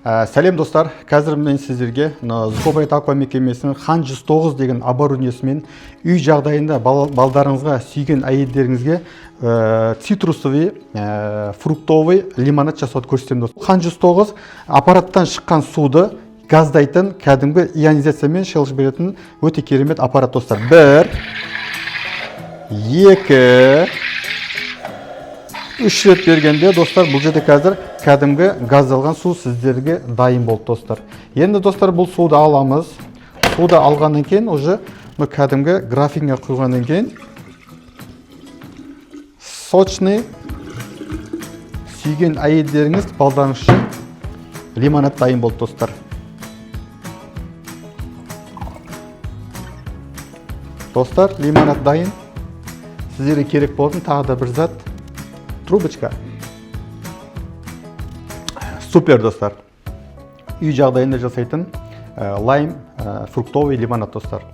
Сәлем достар, қазір мен сіздерге Зубайт Аква мекемесінің Хан 109 деген оборудениесімен үй жағдайында балдарыңызға, сүйген әйелдеріңізге цитрусовый, фруктовый лимонад жасауды көрсетемін достар. Хан 109 аппараттан шыққан суды газдайтын, кәдімгі ионизациямен шылжы беретін өте керемет аппарат достар. 1, 2, 3 рет бергенде достар, бұл жерде қазір кәдімгі газдалған су сіздерге дайын болды достар. Енді достар, бұл суды аламыз. Суды алғаннан кейін уже кәдімгі графинге құйғаннан кейін сочный, сүйген әйелдеріңіз, балдарыңыз үшін лимонад дайын болды достар. Достар, лимонад дайын. Сіздерге керек болатын тағы да бір зат. Трубочка. Супер достар. Үй жағдайында жасайтын лайм фруктовый лимонад достар.